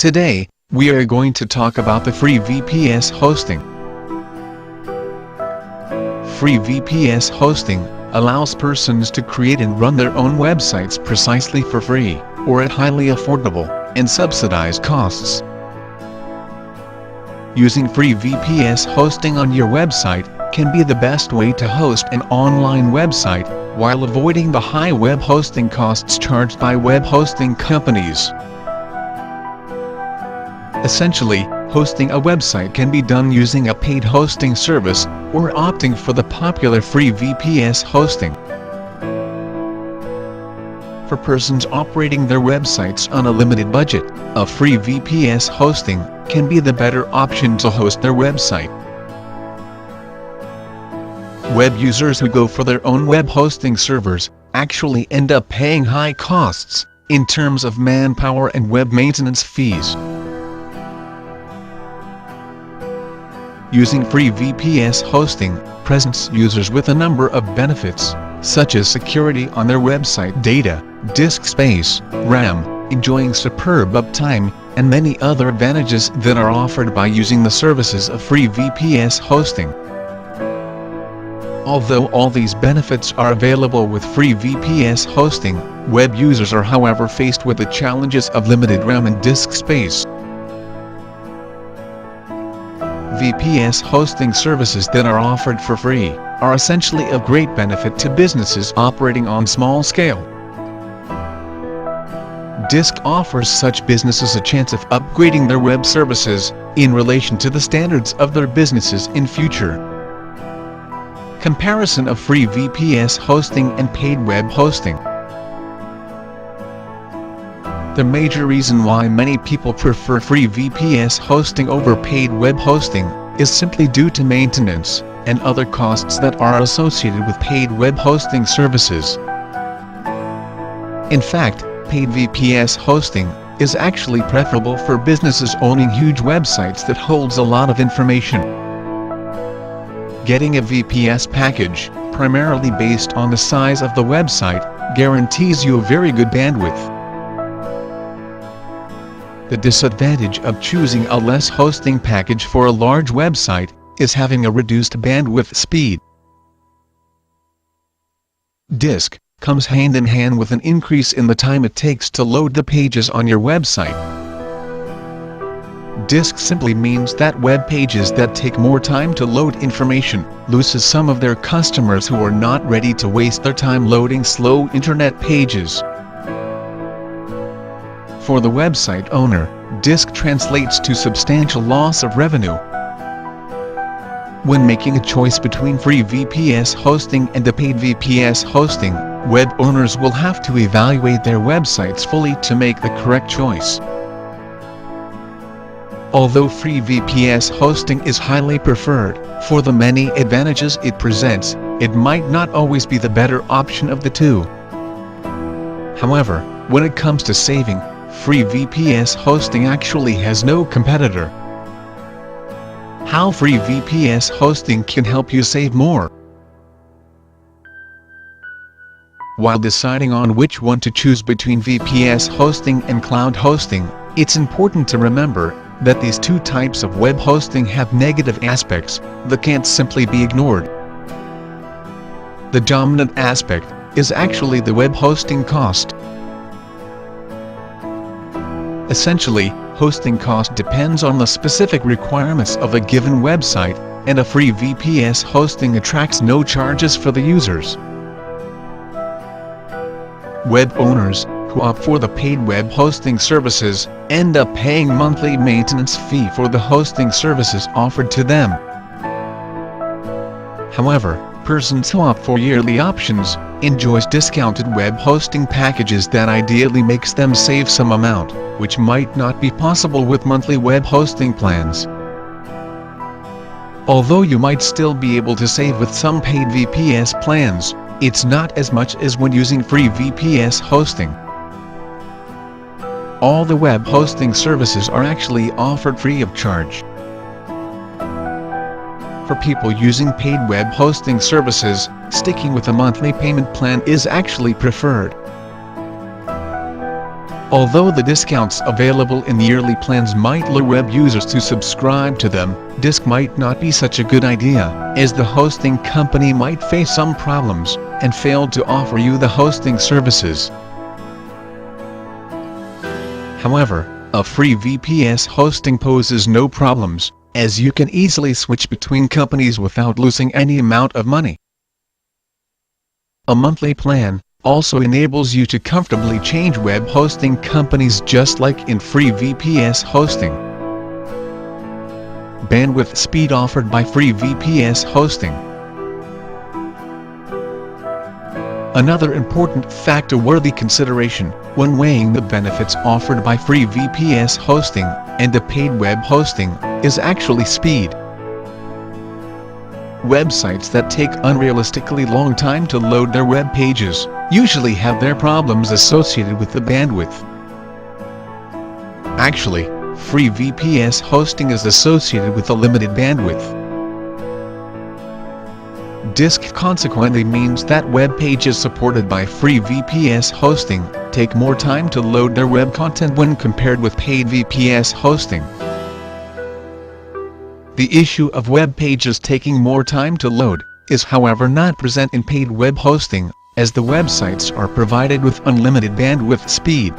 Today, we are going to talk about the free VPS hosting. Free VPS hosting allows persons to create and run their own websites precisely for free, or at highly affordable and subsidized costs. Using free VPS hosting on your website can be the best way to host an online website, while avoiding the high web hosting costs charged by web hosting companies. Essentially, hosting a website can be done using a paid hosting service, or opting for the popular free VPS hosting. For persons operating their websites on a limited budget, a free VPS hosting can be the better option to host their website. Web users who go for their own web hosting servers actually end up paying high costs in terms of manpower and web maintenance fees. Using free VPS hosting presents users with a number of benefits, such as security on their website data, disk space, RAM, enjoying superb uptime, and many other advantages that are offered by using the services of free VPS hosting. Although all these benefits are available with free VPS hosting, web users are however faced with the challenges of limited RAM and disk space. VPS hosting services that are offered for free are essentially of great benefit to businesses operating on small scale. Disk offers such businesses a chance of upgrading their web services in relation to the standards of their businesses in future. Comparison of free VPS hosting and paid web hosting. The major reason why many people prefer free VPS hosting over paid web hosting is simply due to maintenance and other costs that are associated with paid web hosting services. In fact, paid VPS hosting is actually preferable for businesses owning huge websites that holds a lot of information. Getting a VPS package, primarily based on the size of the website, guarantees you a very good bandwidth. The disadvantage of choosing a less hosting package for a large website is having a reduced bandwidth speed. Disk comes hand in hand with an increase in the time it takes to load the pages on your website. Disk simply means that web pages that take more time to load information loses some of their customers who are not ready to waste their time loading slow internet pages. For the website owner, disk translates to substantial loss of revenue. When making a choice between free VPS hosting and a paid VPS hosting, web owners will have to evaluate their websites fully to make the correct choice. Although free VPS hosting is highly preferred for the many advantages it presents, it might not always be the better option of the two. However, when it comes to saving, free VPS hosting actually has no competitor. How free VPS hosting can help you save more? While deciding on which one to choose between VPS hosting and cloud hosting, it's important to remember that these two types of web hosting have negative aspects that can't simply be ignored. The dominant aspect is actually the web hosting cost. Essentially, hosting cost depends on the specific requirements of a given website, and a free VPS hosting attracts no charges for the users. Web owners who opt for the paid web hosting services end up paying monthly maintenance fee for the hosting services offered to them. However, persons who opt for yearly options enjoys discounted web hosting packages that ideally makes them save some amount, which might not be possible with monthly web hosting plans. Although you might still be able to save with some paid VPS plans, it's not as much as when using free VPS hosting. All the web hosting services are actually offered free of charge. For people using paid web hosting services, sticking with a monthly payment plan is actually preferred. Although the discounts available in the yearly plans might lure web users to subscribe to them, this might not be such a good idea, as the hosting company might face some problems, and fail to offer you the hosting services. However, a free VPS hosting poses no problems, as you can easily switch between companies without losing any amount of money. A monthly plan also enables you to comfortably change web hosting companies just like in free VPS hosting. Bandwidth speed offered by free VPS hosting. Another important factor-worthy consideration when weighing the benefits offered by free VPS hosting and the paid web hosting is actually speed. Websites that take unrealistically long time to load their web pages usually have their problems associated with the bandwidth. Actually, free VPS hosting is associated with a limited bandwidth. Disk consequently means that web pages supported by free VPS hosting take more time to load their web content when compared with paid VPS hosting. The issue of web pages taking more time to load is however not present in paid web hosting, as the websites are provided with unlimited bandwidth speed.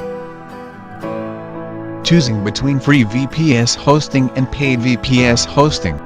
Choosing between free VPS hosting and paid VPS hosting